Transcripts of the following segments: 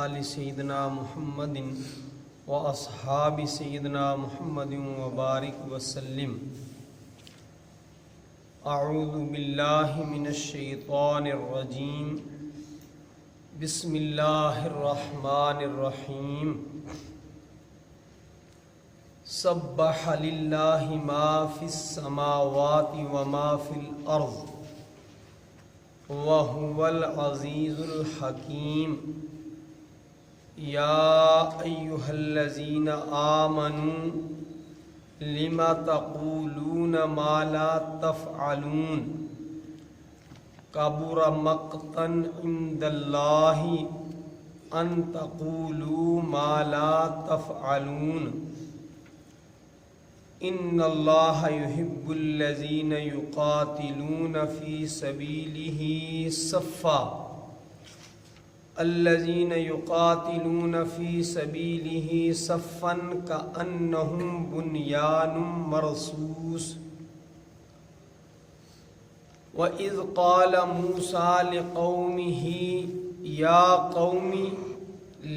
آل سیدنا محمد و اصحاب سیدنا محمد وبارک وسلم۔ اعوذ باللہ من الشیطان الرجیم، بسم اللہ الرحمن الرحیم۔ سبح للہ ما فی السماوات وما فی الارض وَهُوَ الْعَزِيزُ الْحَكِيمُ۔ یا ایہا الذین آمنوا لم تقولون ما لا تفعلون، کبر مقتا عند اللہ ان تقولوا ما لا تفعلون، ان اللہ یحب الذین یقاتلون فی سبیلہ صفا، الذین یقاتلون فی سبیلہ صفا کأنہم بنیان مرصوص۔ وَإِذْ قَالَ مُوسَىٰ لِقَوْمِهِ يَا قَوْمِ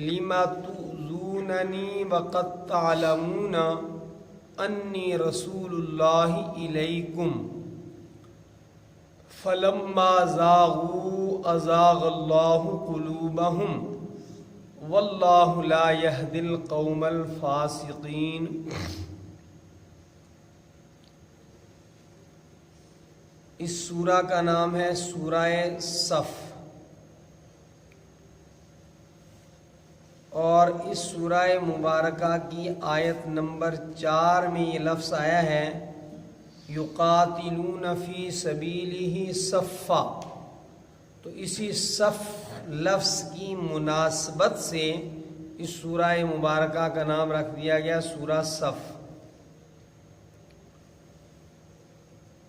لِمَ تُؤْذُونَنِي وَقَدْ تَعْلَمُونَ انی رسول اللہ الیکم، فلما زاغوا ازاغ اللہ قلوبہم، واللہ لا یہدی القوم الفاسقین۔ اس سورہ کا نام ہے سورہ صف، اور اس سورہ مبارکہ کی آیت نمبر 4 میں یہ لفظ آیا ہے یقاتلون فی سبیلہ صفا، تو اسی صف لفظ کی مناسبت سے اس سورہ مبارکہ کا نام رکھ دیا گیا سورہ صف۔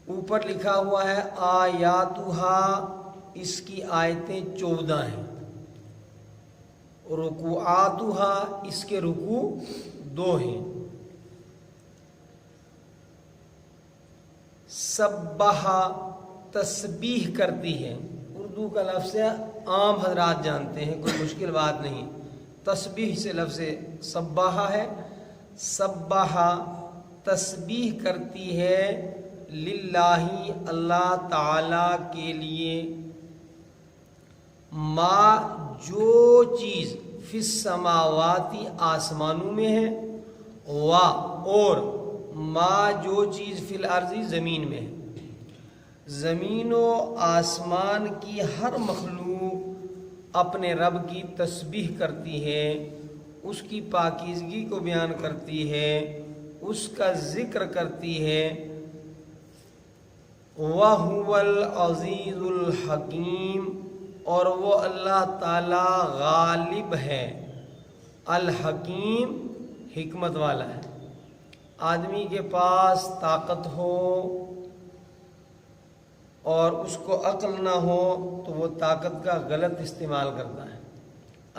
اوپر لکھا ہوا ہے آیاتہا، اس کی آیتیں 14 ہیں، رکوعاتہا، اس کے رکوع 2 ہیں۔ سبحا، تسبیح کرتی ہے، اردو کا لفظ ہے، عام حضرات جانتے ہیں، کوئی مشکل بات نہیں۔ تسبیح سے لفظ سبحا ہے، سبحا تسبیح کرتی ہے، للہ اللہ تعالی کے لیے، ما جو چیز فی السماواتی آسمانوں میں ہے، اور ما جو چیز فی الارض زمین میں ہے، زمین و آسمان کی ہر مخلوق اپنے رب کی تسبیح کرتی ہے، اس کی پاکیزگی کو بیان کرتی ہے، اس کا ذکر کرتی ہے۔ وَهُوَ الْعَزِيزُ الْحَكِيمُ، اور وہ اللہ تعالی غالب ہے، الحکیم حکمت والا ہے۔ آدمی کے پاس طاقت ہو اور اس کو عقل نہ ہو تو وہ طاقت کا غلط استعمال کرتا ہے۔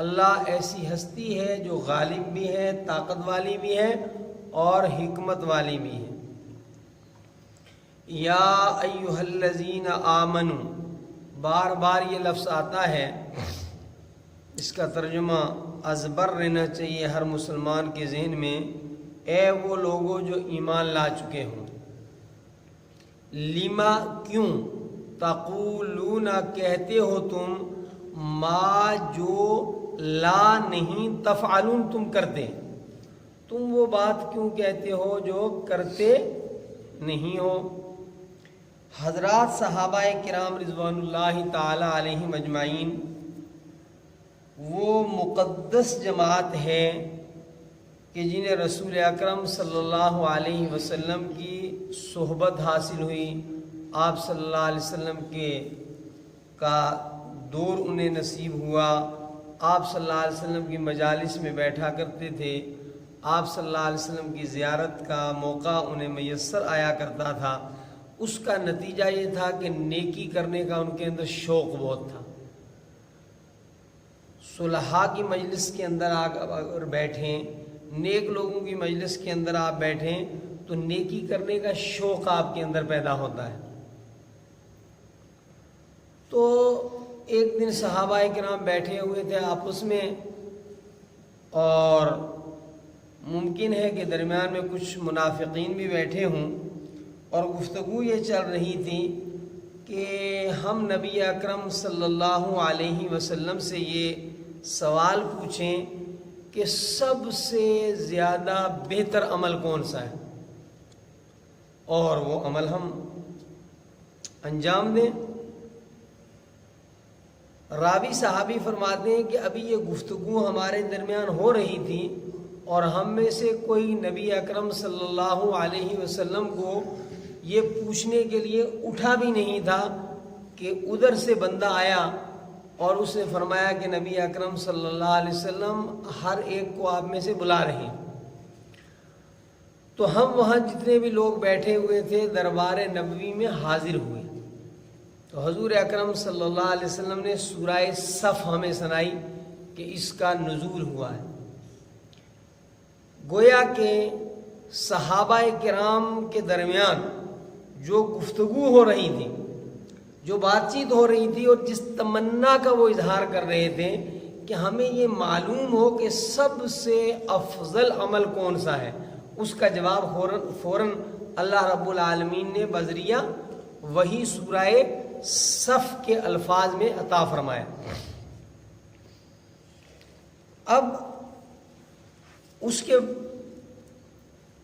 اللہ ایسی ہستی ہے جو غالب بھی ہے، طاقت والی بھی ہے اور حکمت والی بھی ہے۔ یا ایہا الذین آمنوا، بار بار یہ لفظ آتا ہے، اس کا ترجمہ ازبر رہنا چاہیے ہر مسلمان کے ذہن میں، اے وہ لوگوں جو ایمان لا چکے ہوں۔ لما، کیوں، تقولون کہتے ہو تم، ما جو لا نہیں، تفعلون تم کرتے، تم وہ بات کیوں کہتے ہو جو کرتے نہیں ہو۔ حضرات صحابہ کرام رضوان اللہ تعالی علیہم اجمعین وہ مقدس جماعت ہے کہ جنہیں رسول اکرم صلی اللہ علیہ وسلم کی صحبت حاصل ہوئی، آپ صلی اللہ علیہ وسلم کا دور انہیں نصیب ہوا، آپ صلی اللہ علیہ وسلم کی مجالس میں بیٹھا کرتے تھے، آپ صلی اللہ علیہ وسلم کی زیارت کا موقع انہیں میسر آیا کرتا تھا۔ اس کا نتیجہ یہ تھا کہ نیکی کرنے کا ان کے اندر شوق بہت تھا۔ صلحاء کی مجلس کے اندر اگر بیٹھیں، نیک لوگوں کی مجلس کے اندر آپ بیٹھیں تو نیکی کرنے کا شوق آپ کے اندر پیدا ہوتا ہے۔ تو ایک دن صحابہ کرام بیٹھے ہوئے تھے آپس میں، اور ممکن ہے کہ درمیان میں کچھ منافقین بھی بیٹھے ہوں، اور گفتگو یہ چل رہی تھی کہ ہم نبی اکرم صلی اللہ علیہ وسلم سے یہ سوال پوچھیں کہ سب سے زیادہ بہتر عمل کون سا ہے، اور وہ عمل ہم انجام دیں۔ راوی صحابی فرماتے ہیں کہ ابھی یہ گفتگو ہمارے درمیان ہو رہی تھی، اور ہم میں سے کوئی نبی اکرم صلی اللہ علیہ وسلم کو یہ پوچھنے کے لیے اٹھا بھی نہیں تھا کہ ادھر سے بندہ آیا اور اس نے فرمایا کہ نبی اکرم صلی اللہ علیہ وسلم ہر ایک کو آپ میں سے بلا رہے ہیں۔ تو ہم وہاں جتنے بھی لوگ بیٹھے ہوئے تھے دربار نبوی میں حاضر ہوئے، تو حضور اکرم صلی اللہ علیہ وسلم نے سورہ صف ہمیں سنائی کہ اس کا نزول ہوا ہے۔ گویا کہ صحابہ کرام کے درمیان جو گفتگو ہو رہی تھی، جو بات چیت ہو رہی تھی، اور جس تمنا کا وہ اظہار کر رہے تھے کہ ہمیں یہ معلوم ہو کہ سب سے افضل عمل کون سا ہے، اس کا جواب فوراً اللہ رب العالمین نے بذریعہ وہی سورہ صف کے الفاظ میں عطا فرمایا۔ اب اس کے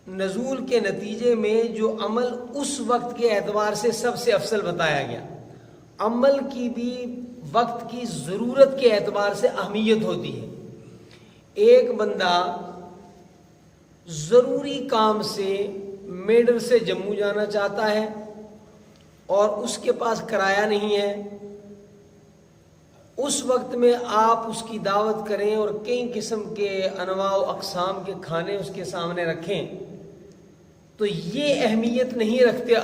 نزول کے نتیجے میں جو عمل اس وقت کے اعتبار سے سب سے افضل بتایا گیا، عمل کی بھی وقت کی ضرورت کے اعتبار سے اہمیت ہوتی ہے۔ ایک بندہ ضروری کام سے میڈر سے جموں جانا چاہتا ہے اور اس کے پاس کرایہ نہیں ہے، اس وقت میں آپ اس کی دعوت کریں اور کئی قسم کے انواع و اقسام کے کھانے اس کے سامنے رکھیں، تو یہ اہمیت نہیں رکھتے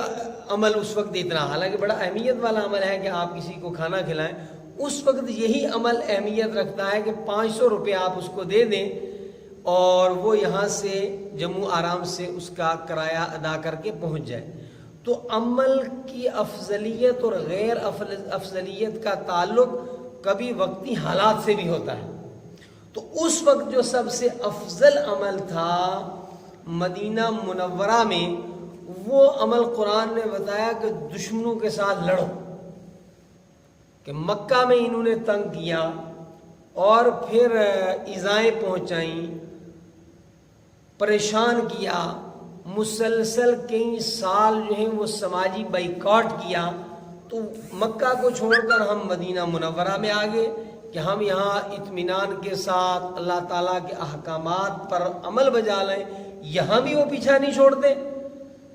عمل اس وقت اتنا، حالانکہ بڑا اہمیت والا عمل ہے کہ آپ کسی کو کھانا کھلائیں۔ اس وقت یہی عمل اہمیت رکھتا ہے کہ 500 روپے آپ اس کو دے دیں اور وہ یہاں سے جموں آرام سے اس کا کرایہ ادا کر کے پہنچ جائے۔ تو عمل کی افضلیت اور غیر افضلیت کا تعلق کبھی وقتی حالات سے بھی ہوتا ہے۔ تو اس وقت جو سب سے افضل عمل تھا مدینہ منورہ میں، وہ عمل قرآن نے بتایا کہ دشمنوں کے ساتھ لڑو، کہ مکہ میں انہوں نے تنگ کیا اور پھر ایذائیں پہنچائیں، پریشان کیا، مسلسل کئی سال جو ہیں وہ سماجی بائیکاٹ کیا، تو مکہ کو چھوڑ کر ہم مدینہ منورہ میں آ گئے کہ ہم یہاں اطمینان کے ساتھ اللہ تعالیٰ کے احکامات پر عمل بجا لیں، یہاں بھی وہ پیچھا نہیں چھوڑتے۔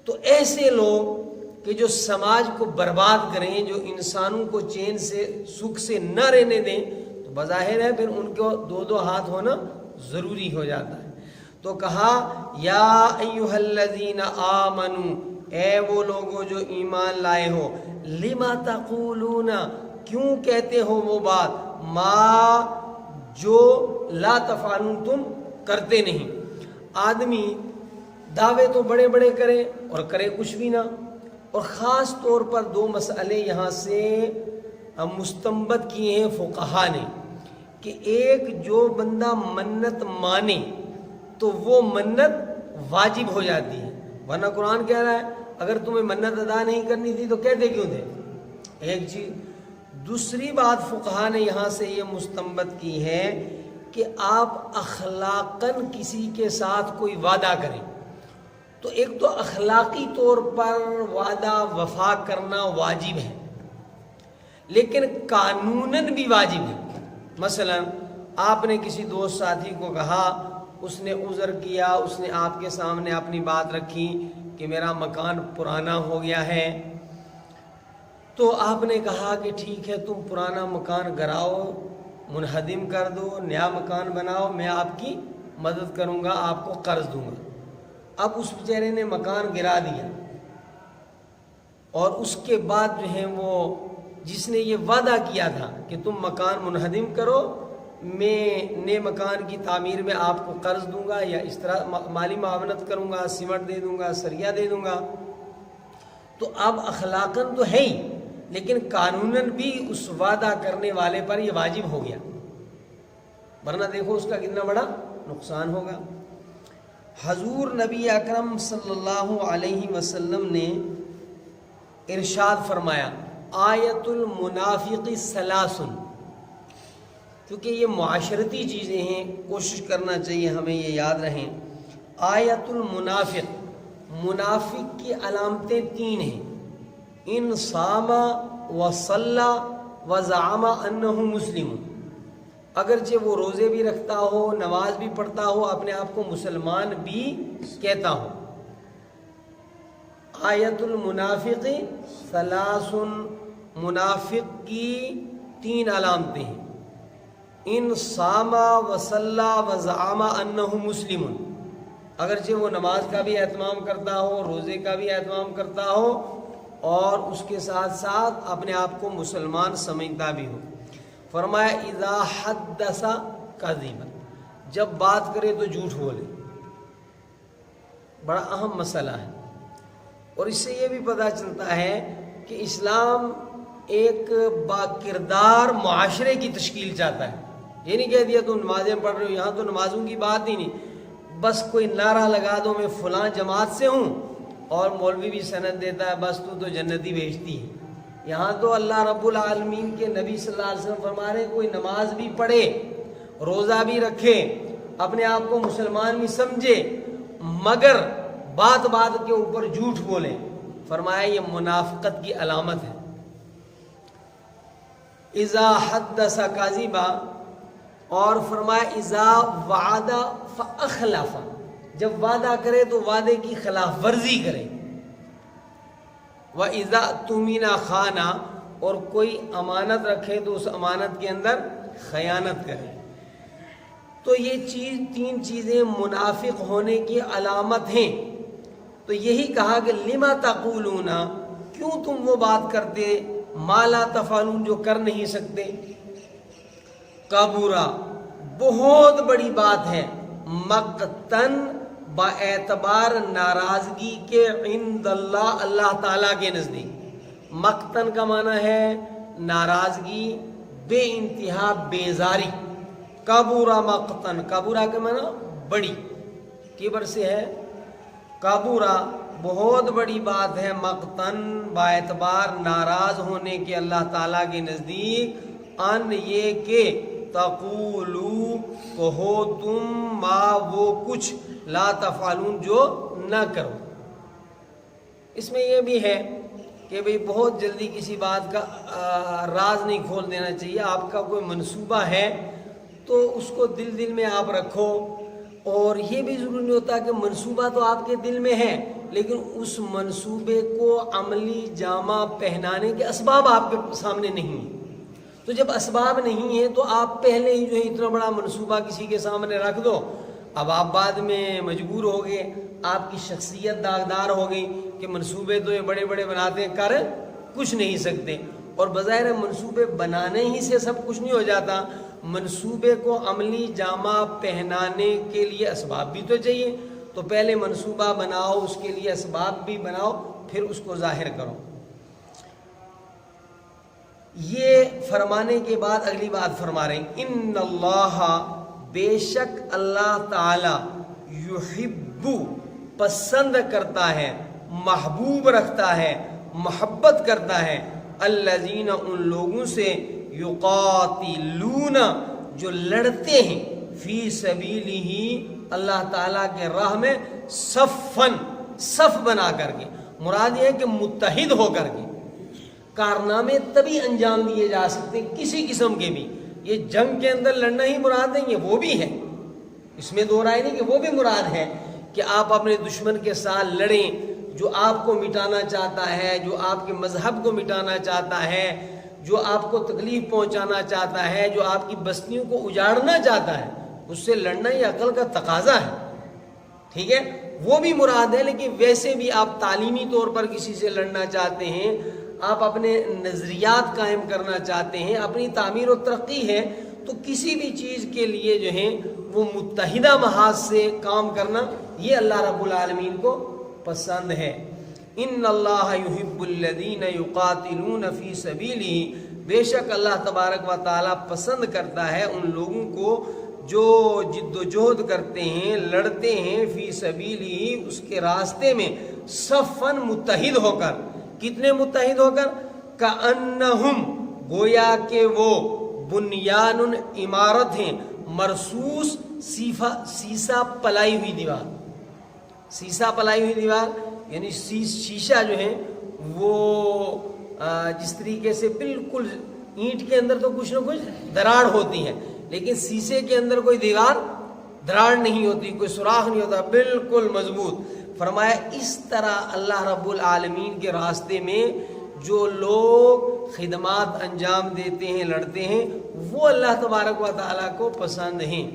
تو ایسے لوگ کہ جو سماج کو برباد کریں، جو انسانوں کو چین سے سکھ سے نہ رہنے دیں، تو بظاہر ہے پھر ان کو دو دو ہاتھ ہونا ضروری ہو جاتا ہے۔ تو کہا یا ایھا الذین آمنو، اے وہ لوگوں جو ایمان لائے ہو، لما تقولون، کیوں کہتے ہو وہ بات، ما جو لا تفعلون تم کرتے نہیں۔ آدمی دعوے تو بڑے بڑے کرے اور کرے کچھ بھی نہ۔ اور خاص طور پر دو مسئلے یہاں سے مستنبط کیے ہیں فقہا نے، کہ ایک جو بندہ منت مانے تو وہ منت واجب ہو جاتی ہے، ورنہ قرآن کہہ رہا ہے اگر تمہیں منت ادا نہیں کرنی تھی تو کہتے کیوں تھے؟ ایک چیز۔ دوسری بات فقہا نے یہاں سے یہ مستنبط کی ہے کہ آپ اخلاقاً کسی کے ساتھ کوئی وعدہ کریں تو ایک تو اخلاقی طور پر وعدہ وفا کرنا واجب ہے، لیکن قانوناً بھی واجب ہے۔ مثلا آپ نے کسی دوست ساتھی کو کہا، اس نے عذر کیا، اس نے آپ کے سامنے اپنی بات رکھی کہ میرا مکان پرانا ہو گیا ہے، تو آپ نے کہا کہ ٹھیک ہے تم پرانا مکان گراؤ، منہدم کر دو، نیا مکان بناؤ، میں آپ کی مدد کروں گا، آپ کو قرض دوں گا۔ اب اس بیچارے نے مکان گرا دیا اور اس کے بعد جو ہے وہ جس نے یہ وعدہ کیا تھا کہ تم مکان منہدم کرو، میں نئے مکان کی تعمیر میں آپ کو قرض دوں گا یا اس طرح مالی معاونت کروں گا، سیمنٹ دے دوں گا، سریا دے دوں گا، تو اب اخلاقاً تو ہے ہی، لیکن قانوناً بھی اس وعدہ کرنے والے پر یہ واجب ہو گیا۔ ورنہ دیکھو اس کا کتنا بڑا نقصان ہوگا۔ حضور نبی اکرم صلی اللہ علیہ وسلم نے ارشاد فرمایا آیت المنافق ثلاث، کیونکہ یہ معاشرتی چیزیں ہیں، کوشش کرنا چاہیے ہمیں یہ یاد رہیں۔ آیت المنافق، منافق کی علامتیں 3 ہیں، ان صام و صلی و زعم انہ مسلم، اگرچہ وہ روزے بھی رکھتا ہو، نماز بھی پڑھتا ہو، اپنے آپ کو مسلمان بھی کہتا ہو۔ آیت المنافق ثلاث، منافق کی 3 علامتیں ہیں، ان صام و صلی و زعم انہ مسلم، اگرچہ وہ نماز کا بھی اہتمام کرتا ہو، روزے کا بھی اہتمام کرتا ہو، اور اس کے ساتھ ساتھ اپنے آپ کو مسلمان سمجھتا بھی ہو۔ فرمایا اذا حدث کذب، جب بات کرے تو جھوٹ بولے۔ بڑا اہم مسئلہ ہے، اور اس سے یہ بھی پتہ چلتا ہے کہ اسلام ایک با کردار معاشرے کی تشکیل چاہتا ہے۔ یہ نہیں کہہ دیا تم نمازیں پڑھ رہے ہو، یہاں تو نمازوں کی بات ہی نہیں، بس کوئی نعرہ لگا دو میں فلاں جماعت سے ہوں، اور مولوی بھی سند دیتا ہے بس تو جنتی بھیجتی ہے۔ یہاں تو اللہ رب العالمین کے نبی صلی اللہ علیہ وسلم فرما رہے ہیں کوئی نماز بھی پڑھے، روزہ بھی رکھے، اپنے آپ کو مسلمان بھی سمجھے، مگر بات کے اوپر جھوٹ بولے، فرمایا یہ منافقت کی علامت ہے۔ اذا حدث کاذبا، اور فرمایا اذا وعد فاخلف، جب وعدہ کرے تو وعدے کی خلاف ورزی کرے۔ وَإِذَا اؤْتُمِنَ خَانَ، اور کوئی امانت رکھے تو اس امانت کے اندر خیانت کرے۔ تو یہ 3 چیزیں منافق ہونے کی علامت ہیں۔ تو یہی کہا کہ لِمَ تَقُولُونَ، کیوں تم وہ بات کرتے مَا لَا تَفْعَلُونَ، جو کر نہیں سکتے۔ کبورا، بہت بڑی بات ہے، مقتن، با اعتبار ناراضگی کے، عند اللہ، اللہ تعالیٰ کے نزدیک۔ مقتن کا معنی ہے ناراضگی، بے انتہا بیزاری۔ کبورا مقتن، کبورا کا معنی بڑی، کبر سے ہے، کبورا بہت بڑی بات ہے، مقتن با اعتبار ناراض ہونے کے اللہ تعالیٰ کے نزدیک، ان یہ کہ تقولو کہو تم، ما وہ کچھ، لا تفعلون جو نہ کرو۔ اس میں یہ بھی ہے کہ بھئی بہت جلدی کسی بات کا راز نہیں کھول دینا چاہیے۔ آپ کا کوئی منصوبہ ہے تو اس کو دل میں آپ رکھو، اور یہ بھی ضروری نہیں ہوتا کہ منصوبہ تو آپ کے دل میں ہے لیکن اس منصوبے کو عملی جامہ پہنانے کے اسباب آپ کے سامنے نہیں ہیں۔ تو جب اسباب نہیں ہیں تو آپ پہلے ہی جو ہے اتنا بڑا منصوبہ کسی کے سامنے رکھ دو، اب آپ بعد میں مجبور ہو گئے، آپ کی شخصیت داغدار ہو گئی کہ منصوبے تو یہ بڑے بڑے بناتے ہیں، کر کچھ نہیں سکتے۔ اور بظاہر منصوبے بنانے ہی سے سب کچھ نہیں ہو جاتا، منصوبے کو عملی جامہ پہنانے کے لیے اسباب بھی تو چاہیے۔ تو پہلے منصوبہ بناؤ، اس کے لیے اسباب بھی بناؤ، پھر اس کو ظاہر کرو۔ یہ فرمانے کے بعد اگلی بات فرما رہے ہیں، ان اللہ، بے شک اللہ تعالی، یحب، پسند کرتا ہے، محبوب رکھتا ہے، محبت کرتا ہے، الذین، ان لوگوں سے، یقاتلون، جو لڑتے ہیں، فی سبیلہ، اللہ تعالیٰ کے راہ میں، صفن، صف بنا کر کے، مراد یہ ہے کہ متحد ہو کر کے۔ کارنامے تبھی انجام دیے جا سکتے ہیں کسی قسم کے بھی، یہ جنگ کے اندر لڑنا ہی مراد نہیں ہے، وہ بھی ہے، اس میں دو رائے نہیں کہ وہ بھی مراد ہے کہ آپ اپنے دشمن کے ساتھ لڑیں جو آپ کو مٹانا چاہتا ہے، جو آپ کے مذہب کو مٹانا چاہتا ہے، جو آپ کو تکلیف پہنچانا چاہتا ہے، جو آپ کی بستیوں کو اجاڑنا چاہتا ہے، اس سے لڑنا یہ عقل کا تقاضا ہے، ٹھیک ہے، وہ بھی مراد ہے۔ لیکن ویسے بھی آپ تعلیمی طور پر کسی سے لڑنا چاہتے ہیں، آپ اپنے نظریات قائم کرنا چاہتے ہیں، اپنی تعمیر و ترقی ہے، تو کسی بھی چیز کے لیے جو ہے وہ متحدہ محاذ سے کام کرنا، یہ اللہ رب العالمین کو پسند ہے۔ ان اللہ یحب الذین یقاتلون فی سبیلہ، بے شک اللہ تبارک و تعالی پسند کرتا ہے ان لوگوں کو جو جد و جہد کرتے ہیں، لڑتے ہیں فی سبیلہ، اس کے راستے میں، صفن متحد ہو کر. کتنے متحد ہو کر؟ کأنہم، گویا کہ وہ، بنیان، عمارت ہیں، مرصوص، سیسا پلائی ہوئی دیوار. سیسا پلائی ہوئی دیوار یعنی شیشہ جو ہے وہ جس طریقے سے بالکل اینٹ کے اندر تو کچھ نہ کچھ دراڑ ہوتی ہے، لیکن شیشے کے اندر کوئی دیوار دراڑ نہیں ہوتی، کوئی سوراخ نہیں ہوتا، بالکل مضبوط. فرمایا اس طرح اللہ رب العالمین کے راستے میں جو لوگ خدمات انجام دیتے ہیں، لڑتے ہیں، وہ اللہ تبارک و تعالیٰ کو پسند ہیں.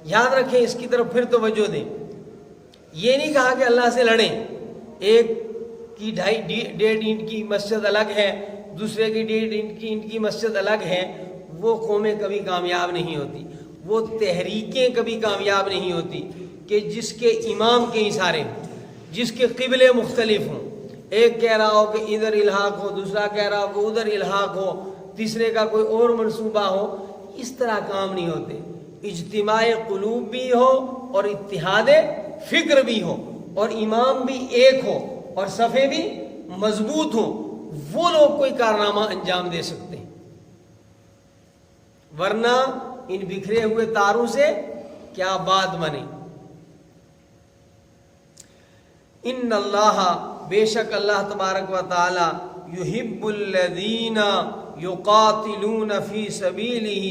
یاد رکھیں، اس کی طرف پھر توجہ دیں. یہ نہیں کہا کہ اللہ سے لڑیں. ایک کی 1.5 اینٹ کی مسجد الگ ہے، دوسرے کی 1.5 اینٹ کی مسجد الگ ہے. وہ قومیں کبھی کامیاب نہیں ہوتی، وہ تحریکیں کبھی کامیاب نہیں ہوتی کہ جس کے امام کے اشارے، جس کے قبلے مختلف ہوں. ایک کہہ رہا ہو کہ ادھر الحاق ہو، دوسرا کہہ رہا ہو کہ ادھر الحاق ہو، تیسرے کا کوئی اور منصوبہ ہو. اس طرح کام نہیں ہوتے. اجتماع قلوب بھی ہو اور اتحاد فکر بھی ہو اور امام بھی ایک ہو اور صفے بھی مضبوط ہوں، وہ لوگ کوئی کارنامہ انجام دے سکتے ہیں. ورنہ ان بکھرے ہوئے تاروں سے کیا بات بنے. ان اللہ، بے شک اللہ تبارک و تعالی، یحب الذین یقاتلون فی سبیلہ،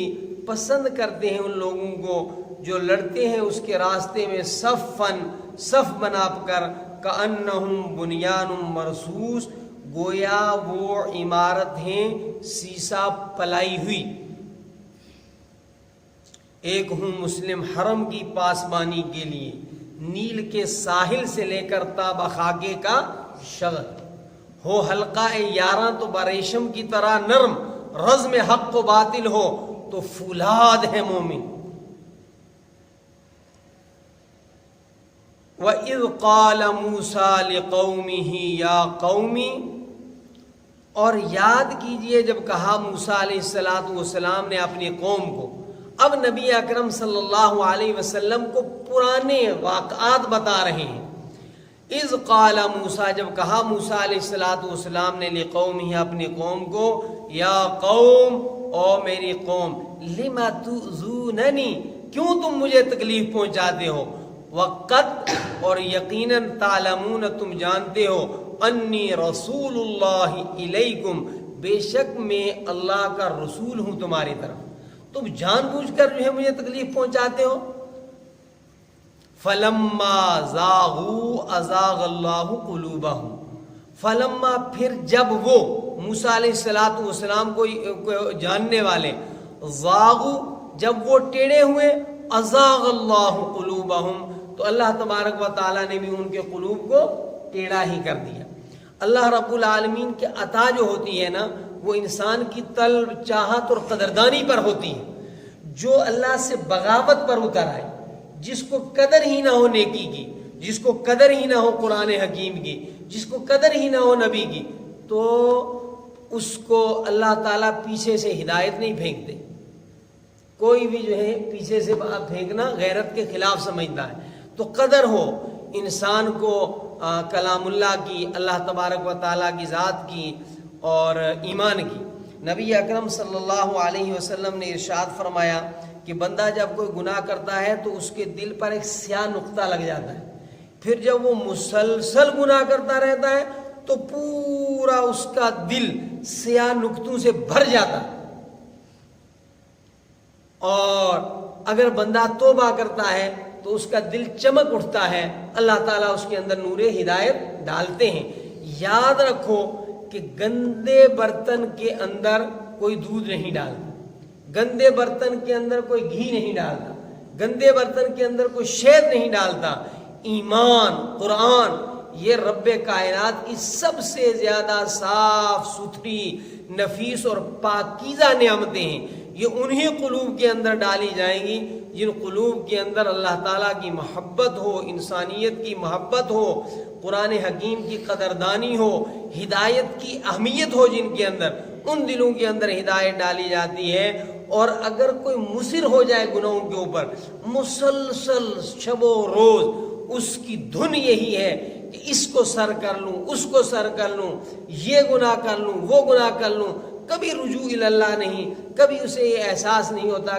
پسند کرتے ہیں ان لوگوں کو جو لڑتے ہیں اس کے راستے میں، صف بنا کر، کأنہم بنیان مرصوص، گویا وہ عمارت ہیں سیسا پلائی ہوئی. ایک ہوں مسلم حرم کی پاسبانی کے لیے، نیل کے ساحل سے لے کر تا بخاکے کا شغل ہو، حلقہ 11 تو بریشم کی طرح نرم، رزم حق و باطل ہو تو فولاد ہے مومن. وَإِذْ قَالَ مُوسَىٰ لِقَوْمِهِ يَا قَوْمِ، اور یاد کیجئے جب کہا موسیٰ علیہ السلام نے اپنی قوم کو. اب نبی اکرم صلی اللہ علیہ وسلم کو پرانے واقعات بتا رہے ہیں. اذ قال موسیٰ، جب کہا موسیٰ علیہ السلام نے، لقومہ، اپنی قوم کو، یا قوم، او میری قوم، لما تؤذوننی، کیوں تم مجھے تکلیف پہنچاتے ہو، وقت، اور یقیناً، تعلمون، تم جانتے ہو، انی رسول اللہ الیکم، بے شک میں اللہ کا رسول ہوں تمہاری طرف. تم جان بوجھ کر جو ہے مجھے تکلیف پہنچاتے ہو. فلما زاغوا ازاغ اللہ قلوبہم، فلما، پھر جب وہ موسیٰ علیہ السلام کو جاننے والے، زاغوا، جب وہ ٹیڑے ہوئے، ازاغ اللہ قلوبہم، تو اللہ تبارک و تعالیٰ نے بھی ان کے قلوب کو ٹیڑھا ہی کر دیا. اللہ رب العالمین کے عطا جو ہوتی ہے نا، وہ انسان کی طلب، چاہت اور قدردانی پر ہوتی ہے. جو اللہ سے بغاوت پر اتر آئے، جس کو قدر ہی نہ ہو نیکی کی، جس کو قدر ہی نہ ہو قرآن حکیم کی، جس کو قدر ہی نہ ہو نبی کی، تو اس کو اللہ تعالیٰ پیچھے سے ہدایت نہیں پھینکتے. کوئی بھی جو ہے پیچھے سے پھینکنا غیرت کے خلاف سمجھتا ہے. تو قدر ہو انسان کو کلام اللہ کی، اللہ تبارک و تعالیٰ کی ذات کی اور ایمان کی. نبی اکرم صلی اللہ علیہ وسلم نے ارشاد فرمایا کہ بندہ جب کوئی گناہ کرتا ہے تو اس کے دل پر ایک سیاہ نقطہ لگ جاتا ہے. پھر جب وہ مسلسل گناہ کرتا رہتا ہے تو پورا اس کا دل سیاہ نقطوں سے بھر جاتا ہے. اور اگر بندہ توبہ کرتا ہے تو اس کا دل چمک اٹھتا ہے، اللہ تعالیٰ اس کے اندر نور ہدایت ڈالتے ہیں. یاد رکھو کہ گندے برتن کے اندر کوئی دودھ نہیں ڈالتا، گندے برتن کے اندر کوئی گھی نہیں ڈالتا، گندے برتن کے اندر کوئی شہد نہیں ڈالتا. ایمان، قرآن، یہ رب کائنات کی سب سے زیادہ صاف ستھری، نفیس اور پاکیزہ نعمتیں ہیں. یہ انہی قلوب کے اندر ڈالی جائیں گی جن قلوب کے اندر اللہ تعالیٰ کی محبت ہو، انسانیت کی محبت ہو، قرآن حکیم کی قدردانی ہو، ہدایت کی اہمیت ہو. جن کے اندر، ان دلوں کے اندر ہدایت ڈالی جاتی ہے اور اگر کوئی مصر ہو جائے گناہوں کے اوپر مسلسل شب و روز اس کی دھن یہی ہے کہ اس کو سر کر لوں، اس کو سر کر لوں، یہ گناہ کر لوں، وہ گناہ کر لوں، کبھی رجوع اللہ نہیں، کبھی اسے یہ احساس نہیں ہوتا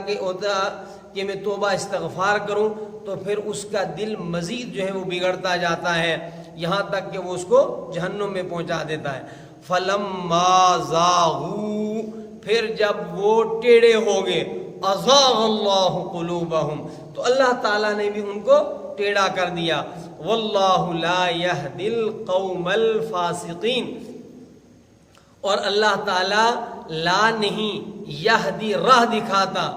کہ میں توبہ استغفار کروں، تو پھر اس کا دل مزید جو ہے وہ بگڑتا جاتا ہے، یہاں تک کہ وہ اس کو جہنم میں پہنچا دیتا ہے۔ فَلَمَّا زَاغُوا، پھر جب وہ ٹیڑے ہو گئے، أَزَاغَ اللَّهُ قُلُوبَهُمْ، تو اللہ تعالیٰ نے بھی ان کو ٹیڑھا کر دیا۔ وَاللَّهُ لَا يَهْدِي الْقَوْمَ الْفَاسِقِينَ، اور اللہ تعالیٰ لا نہیں یہدی راہ دکھاتا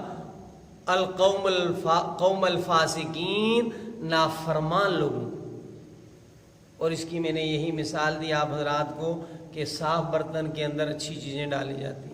قوم الفاسقین نافرمان لوگوں۔ اور اس کی میں نے یہی مثال دی آپ حضرات کو کہ صاف برتن کے اندر اچھی چیزیں ڈالی جاتی ہیں۔